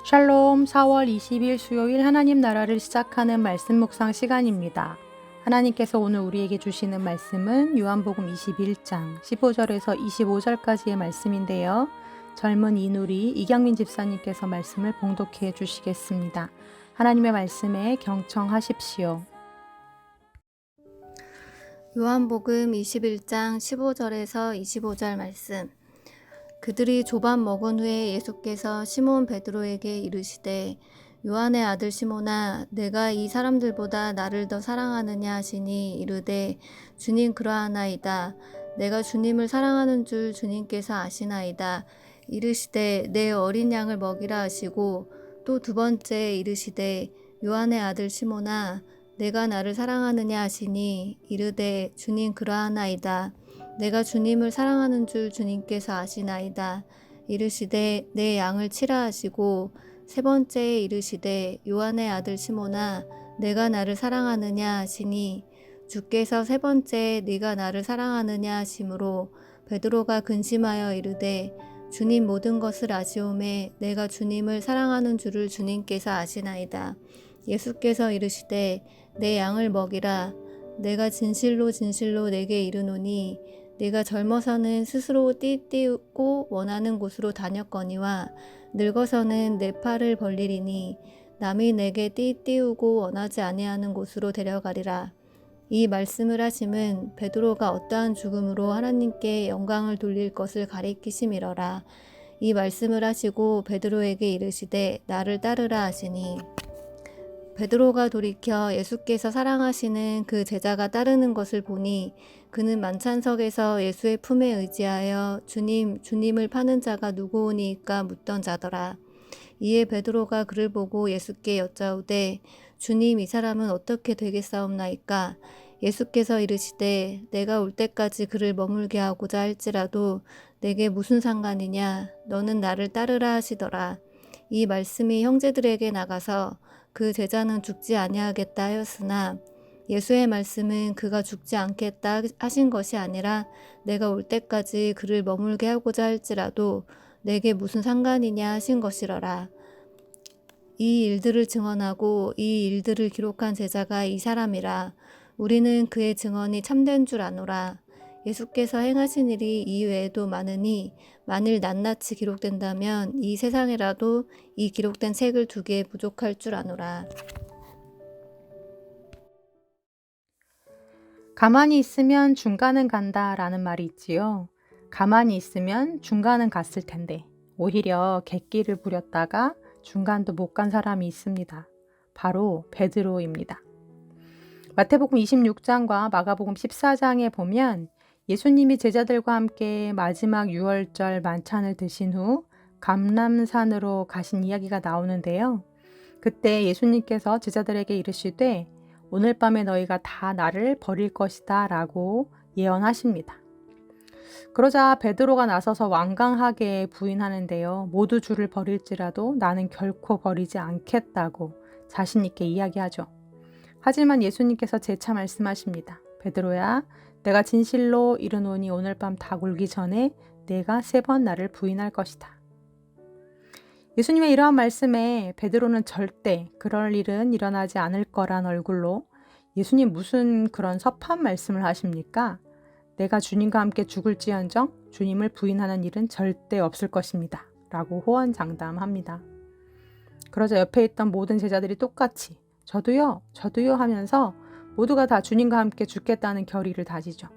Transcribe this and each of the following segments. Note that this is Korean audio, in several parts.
샬롬 4월 20일 수요일 하나님 나라를 시작하는 말씀 묵상 시간입니다. 하나님께서 오늘 우리에게 주시는 말씀은 요한복음 21장 15절에서 25절까지의 말씀인데요. 젊은 이누리 이경민 집사님께서 말씀을 봉독해 주시겠습니다. 하나님의 말씀에 경청하십시오. 요한복음 21장 15절에서 25절 말씀. 그들이 조반 먹은 후에 예수께서 시몬 베드로에게 이르시되 요한의 아들 시몬아 내가 이 사람들보다 나를 더 사랑하느냐 하시니 이르되 주님 그러하나이다. 내가 주님을 사랑하는 줄 주님께서 아시나이다. 이르시되 내 어린 양을 먹이라 하시고 또 두 번째 이르시되 요한의 아들 시몬아 내가 나를 사랑하느냐 하시니 이르되 주님 그러하나이다. 내가 주님을 사랑하는 줄 주님께서 아시나이다. 이르시되 내 양을 치라 하시고 세 번째에 이르시되 요한의 아들 시몬아 내가 나를 사랑하느냐 하시니 주께서 세 번째에 네가 나를 사랑하느냐 하심으로 베드로가 근심하여 이르되 주님 모든 것을 아시오매 내가 주님을 사랑하는 줄을 주님께서 아시나이다. 예수께서 이르시되 내 양을 먹이라. 내가 진실로 진실로 내게 이르노니 내가 젊어서는 스스로 띠띠고 원하는 곳으로 다녔거니와 늙어서는 내 팔을 벌리리니 남이 내게 띠띠우고 원하지 아니하는 곳으로 데려가리라. 이 말씀을 하심은 베드로가 어떠한 죽음으로 하나님께 영광을 돌릴 것을 가리키심이러라. 이 말씀을 하시고 베드로에게 이르시되 나를 따르라 하시니 베드로가 돌이켜 예수께서 사랑하시는 그 제자가 따르는 것을 보니 그는 만찬석에서 예수의 품에 의지하여 주님을 파는 자가 누구오니이까 묻던 자더라. 이에 베드로가 그를 보고 예수께 여짜오되 주님 이 사람은 어떻게 되겠사옵나이까? 예수께서 이르시되 내가 올 때까지 그를 머물게 하고자 할지라도 내게 무슨 상관이냐? 너는 나를 따르라 하시더라. 이 말씀이 형제들에게 나가서 그 제자는 죽지 아니하겠다 하였으나 예수의 말씀은 그가 죽지 않겠다 하신 것이 아니라 내가 올 때까지 그를 머물게 하고자 할지라도 내게 무슨 상관이냐 하신 것이러라. 이 일들을 증언하고 이 일들을 기록한 제자가 이 사람이라. 우리는 그의 증언이 참된 줄 아노라. 예수께서 행하신 일이 이외에도 많으니 만일 낱낱이 기록된다면 이 세상에라도 이 기록된 책을 2개 부족할 줄 아노라. 가만히 있으면 중간은 간다라는 말이 있지요. 가만히 있으면 중간은 갔을 텐데 오히려 객기를 부렸다가 중간도 못 간 사람이 있습니다. 바로 베드로입니다. 마태복음 26장과 마가복음 14장에 보면 예수님이 제자들과 함께 마지막 유월절 만찬을 드신 후 감람산으로 가신 이야기가 나오는데요. 그때 예수님께서 제자들에게 이르시되 오늘 밤에 너희가 다 나를 버릴 것이다 라고 예언하십니다. 그러자 베드로가 나서서 완강하게 부인하는데요. 모두 주를 버릴지라도 나는 결코 버리지 않겠다고 자신 있게 이야기하죠. 하지만 예수님께서 재차 말씀하십니다. 베드로야, 내가 진실로 이르노니 오늘 밤 다 굴기 전에 내가 3번 나를 부인할 것이다. 예수님의 이러한 말씀에 베드로는 절대 그럴 일은 일어나지 않을 거란 얼굴로 예수님 무슨 그런 섭한 말씀을 하십니까? 내가 주님과 함께 죽을지언정 주님을 부인하는 일은 절대 없을 것입니다. 라고 호언장담합니다. 그러자 옆에 있던 모든 제자들이 똑같이 저도요 하면서 모두가 다 주님과 함께 죽겠다는 결의를 다지죠.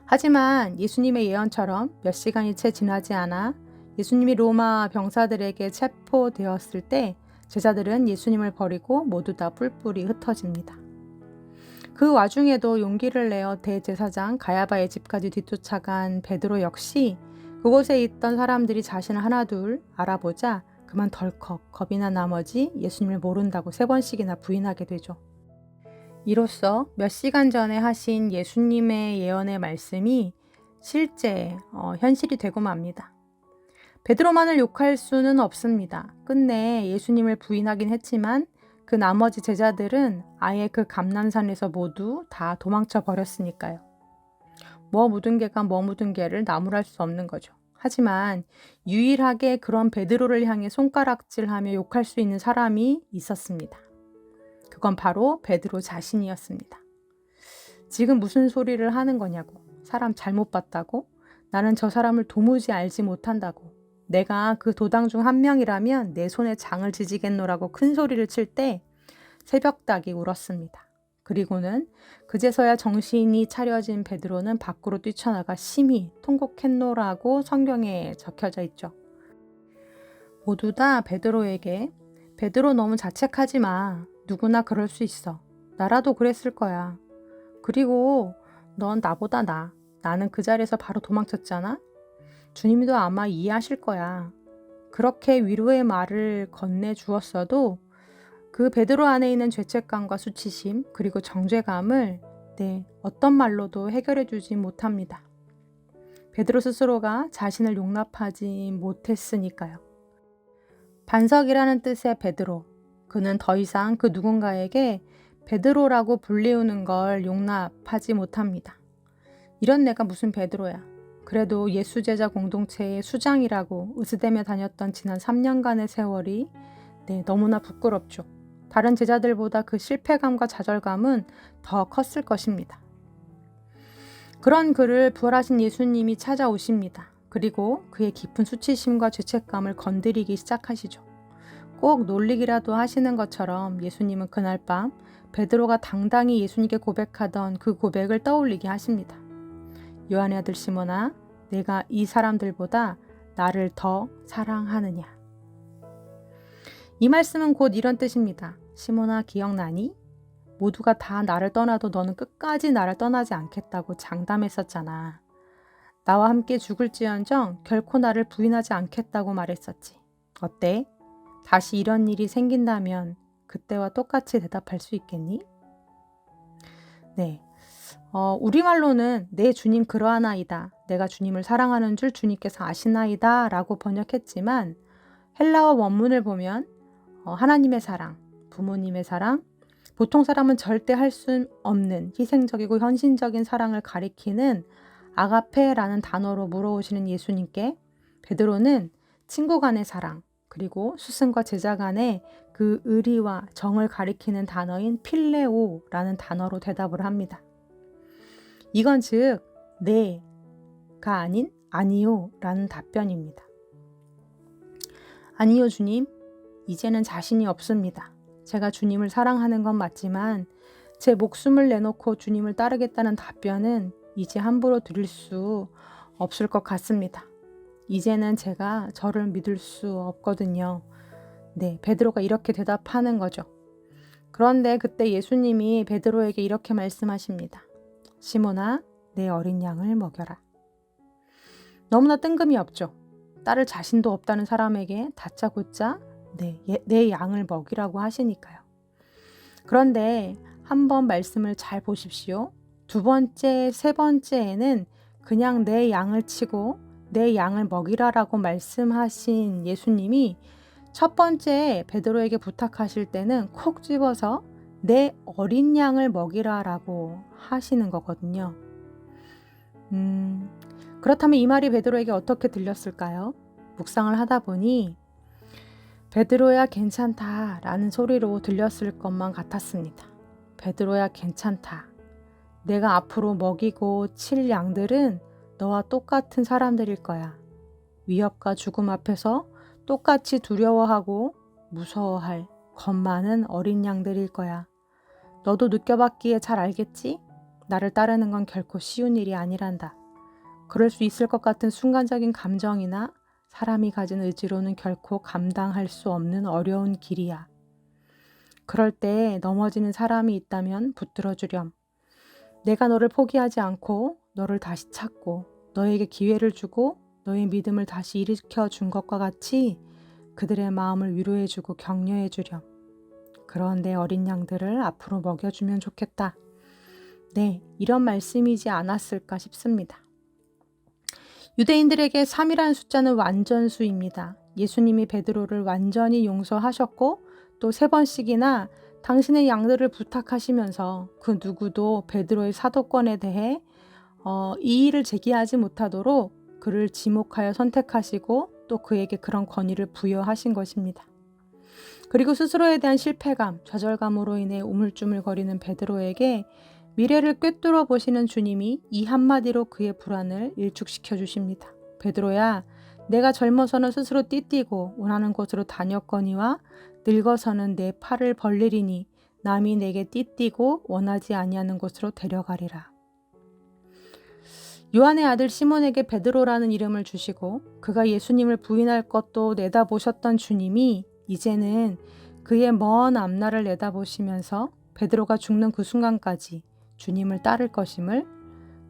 하지만 예수님의 예언처럼 몇 시간이 채 지나지 않아 예수님이 로마 병사들에게 체포되었을 때 제자들은 예수님을 버리고 모두 다 뿔뿔이 흩어집니다. 그 와중에도 용기를 내어 대제사장 가야바의 집까지 뒤쫓아간 베드로 역시 그곳에 있던 사람들이 자신을 하나둘 알아보자 그만 덜컥 겁이 난 나머지 예수님을 모른다고 3번씩이나 부인하게 되죠. 이로써 몇 시간 전에 하신 예수님의 예언의 말씀이 실제 현실이 되고 맙니다. 베드로만을 욕할 수는 없습니다. 끝내 예수님을 부인하긴 했지만 그 나머지 제자들은 아예 그 감람산에서 모두 다 도망쳐 버렸으니까요. 뭐 묻은 개가 뭐 묻은 개를 나무랄 수 없는 거죠. 하지만 유일하게 그런 베드로를 향해 손가락질하며 욕할 수 있는 사람이 있었습니다. 그건 바로 베드로 자신이었습니다. 지금 무슨 소리를 하는 거냐고, 사람 잘못 봤다고, 나는 저 사람을 도무지 알지 못한다고, 내가 그 도당 중 한 명이라면 내 손에 장을 지지겠노라고 큰 소리를 칠 때 새벽닭이 울었습니다. 그리고는 그제서야 정신이 차려진 베드로는 밖으로 뛰쳐나가 심히 통곡했노라고 성경에 적혀져 있죠. 모두 다 베드로에게 베드로 너무 자책하지 마. 누구나 그럴 수 있어. 나라도 그랬을 거야. 그리고 넌 나보다 나. 나는 그 자리에서 바로 도망쳤잖아. 주님도 아마 이해하실 거야. 그렇게 위로의 말을 건네주었어도 그 베드로 안에 있는 죄책감과 수치심 그리고 정죄감을 어떤 말로도 해결해주지 못합니다. 베드로 스스로가 자신을 용납하지 못했으니까요. 반석이라는 뜻의 베드로, 그는 더 이상 그 누군가에게 베드로라고 불리우는 걸 용납하지 못합니다. 이런 내가 무슨 베드로야. 그래도 예수 제자 공동체의 수장이라고 으스대며 다녔던 지난 3년간의 세월이 너무나 부끄럽죠. 다른 제자들보다 그 실패감과 좌절감은 더 컸을 것입니다. 그런 그를 부활하신 예수님이 찾아오십니다. 그리고 그의 깊은 수치심과 죄책감을 건드리기 시작하시죠. 꼭 놀리기라도 하시는 것처럼 예수님은 그날 밤 베드로가 당당히 예수님께 고백하던 그 고백을 떠올리게 하십니다. 요한의 아들 시몬아, 내가 이 사람들보다 나를 더 사랑하느냐. 이 말씀은 곧 이런 뜻입니다. 시몬아, 기억나니? 모두가 다 나를 떠나도 너는 끝까지 나를 떠나지 않겠다고 장담했었잖아. 나와 함께 죽을지언정 결코 나를 부인하지 않겠다고 말했었지. 어때? 다시 이런 일이 생긴다면 그때와 똑같이 대답할 수 있겠니? 우리말로는 내 주님 그러하나이다. 내가 주님을 사랑하는 줄 주님께서 아시나이다 라고 번역했지만 헬라어 원문을 보면 하나님의 사랑, 부모님의 사랑, 보통 사람은 절대 할 수 없는 희생적이고 헌신적인 사랑을 가리키는 아가페라는 단어로 물어오시는 예수님께 베드로는 친구 간의 사랑, 그리고 스승과 제자 간의 그 의리와 정을 가리키는 단어인 필레오라는 단어로 대답을 합니다. 이건 즉 네가 아닌 아니요 라는 답변입니다. 아니요 주님, 이제는 자신이 없습니다. 제가 주님을 사랑하는 건 맞지만 제 목숨을 내놓고 주님을 따르겠다는 답변은 이제 함부로 드릴 수 없을 것 같습니다. 이제는 제가 저를 믿을 수 없거든요. 베드로가 이렇게 대답하는 거죠. 그런데 그때 예수님이 베드로에게 이렇게 말씀하십니다. 시몬아, 내 어린 양을 먹여라. 너무나 뜬금이 없죠. 따를 자신도 없다는 사람에게 다짜고짜 내 양을 먹이라고 하시니까요. 그런데 한번 말씀을 잘 보십시오. 두 번째, 세 번째에는 그냥 내 양을 치고 내 양을 먹이라라고 말씀하신 예수님이 첫 번째 베드로에게 부탁하실 때는 콕 집어서 내 어린 양을 먹이라라고 하시는 거거든요. 그렇다면 이 말이 베드로에게 어떻게 들렸을까요? 묵상을 하다 보니 베드로야 괜찮다 라는 소리로 들렸을 것만 같았습니다. 베드로야 괜찮다. 내가 앞으로 먹이고 칠 양들은 너와 똑같은 사람들일 거야. 위협과 죽음 앞에서 똑같이 두려워하고 무서워할 겁 많은 어린 양들일 거야. 너도 느껴봤기에 잘 알겠지? 나를 따르는 건 결코 쉬운 일이 아니란다. 그럴 수 있을 것 같은 순간적인 감정이나 사람이 가진 의지로는 결코 감당할 수 없는 어려운 길이야. 그럴 때 넘어지는 사람이 있다면 붙들어 주렴. 내가 너를 포기하지 않고 너를 다시 찾고 너에게 기회를 주고 너의 믿음을 다시 일으켜 준 것과 같이 그들의 마음을 위로해 주고 격려해 주렴. 그런 내 어린 양들을 앞으로 먹여주면 좋겠다. 이런 말씀이지 않았을까 싶습니다. 유대인들에게 3이라는 숫자는 완전수입니다. 예수님이 베드로를 완전히 용서하셨고 또 3번씩이나 당신의 양들을 부탁하시면서 그 누구도 베드로의 사도권에 대해 이의를 제기하지 못하도록 그를 지목하여 선택하시고 또 그에게 그런 권위를 부여하신 것입니다. 그리고 스스로에 대한 실패감, 좌절감으로 인해 우물쭈물거리는 베드로에게 미래를 꿰뚫어 보시는 주님이 이 한마디로 그의 불안을 일축시켜 주십니다. 베드로야, 내가 젊어서는 스스로 띠띠고 원하는 곳으로 다녔거니와 늙어서는 내 팔을 벌리리니 남이 내게 띠띠고 원하지 아니하는 곳으로 데려가리라. 요한의 아들 시몬에게 베드로라는 이름을 주시고 그가 예수님을 부인할 것도 내다보셨던 주님이 이제는 그의 먼 앞날을 내다보시면서 베드로가 죽는 그 순간까지 주님을 따를 것임을,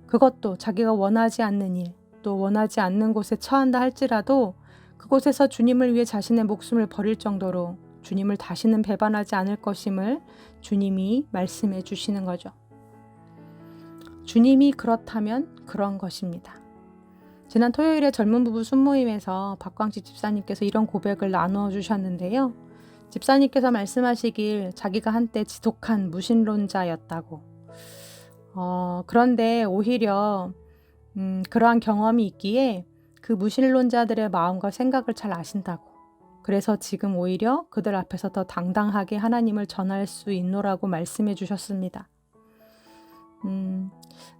그것도 자기가 원하지 않는 일, 또 원하지 않는 곳에 처한다 할지라도 그곳에서 주님을 위해 자신의 목숨을 버릴 정도로 주님을 다시는 배반하지 않을 것임을 주님이 말씀해 주시는 거죠. 주님이 그렇다면 그런 것입니다. 지난 토요일에 젊은 부부 순모임에서 박광식 집사님께서 이런 고백을 나누어 주셨는데요. 집사님께서 말씀하시길 자기가 한때 지독한 무신론자였다고. 그런데 오히려 그러한 경험이 있기에 그 무신론자들의 마음과 생각을 잘 아신다고. 그래서 지금 오히려 그들 앞에서 더 당당하게 하나님을 전할 수 있노라고 말씀해 주셨습니다.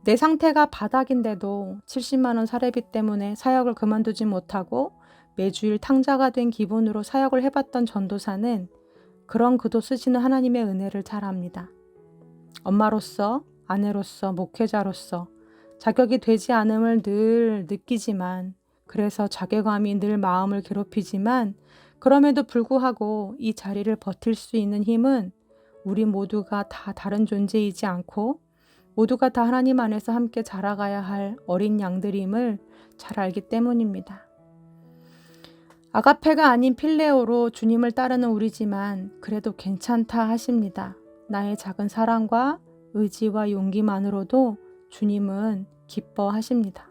내 상태가 바닥인데도 70만 원 사례비 때문에 사역을 그만두지 못하고 매주일 탕자가 된 기분으로 사역을 해봤던 전도사는 그런 그도 쓰시는 하나님의 은혜를 잘 압니다. 엄마로서, 아내로서, 목회자로서 자격이 되지 않음을 늘 느끼지만, 그래서 자괴감이 늘 마음을 괴롭히지만 그럼에도 불구하고 이 자리를 버틸 수 있는 힘은 우리 모두가 다 다른 존재이지 않고 모두가 다 하나님 안에서 함께 자라가야 할 어린 양들임을 잘 알기 때문입니다. 아가페가 아닌 필레오로 주님을 따르는 우리지만 그래도 괜찮다 하십니다. 나의 작은 사랑과 의지와 용기만으로도 주님은 기뻐하십니다.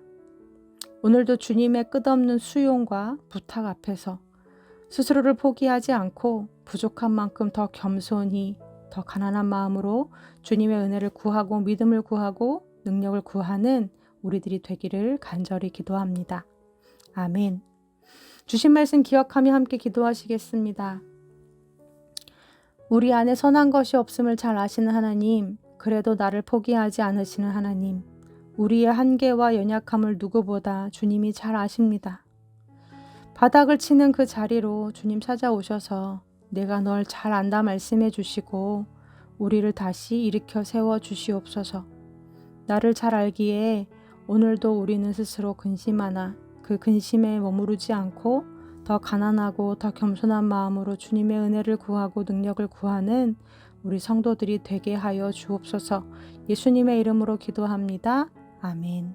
오늘도 주님의 끝없는 수용과 부탁 앞에서 스스로를 포기하지 않고 부족한 만큼 더 겸손히, 더 가난한 마음으로 주님의 은혜를 구하고 믿음을 구하고 능력을 구하는 우리들이 되기를 간절히 기도합니다. 아멘. 주신 말씀 기억하며 함께 기도하시겠습니다. 우리 안에 선한 것이 없음을 잘 아시는 하나님, 그래도 나를 포기하지 않으시는 하나님, 우리의 한계와 연약함을 누구보다 주님이 잘 아십니다. 바닥을 치는 그 자리로 주님 찾아오셔서 내가 널 잘 안다 말씀해 주시고 우리를 다시 일으켜 세워 주시옵소서. 나를 잘 알기에 오늘도 우리는 스스로 근심하나 그 근심에 머무르지 않고 더 가난하고 더 겸손한 마음으로 주님의 은혜를 구하고 능력을 구하는 우리 성도들이 되게 하여 주옵소서. 예수님의 이름으로 기도합니다. 아멘.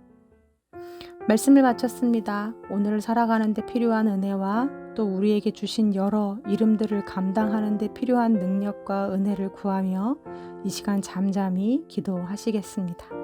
말씀을 마쳤습니다. 오늘을 살아가는 데 필요한 은혜와 또 우리에게 주신 여러 이름들을 감당하는 데 필요한 능력과 은혜를 구하며 이 시간 잠잠히 기도하시겠습니다.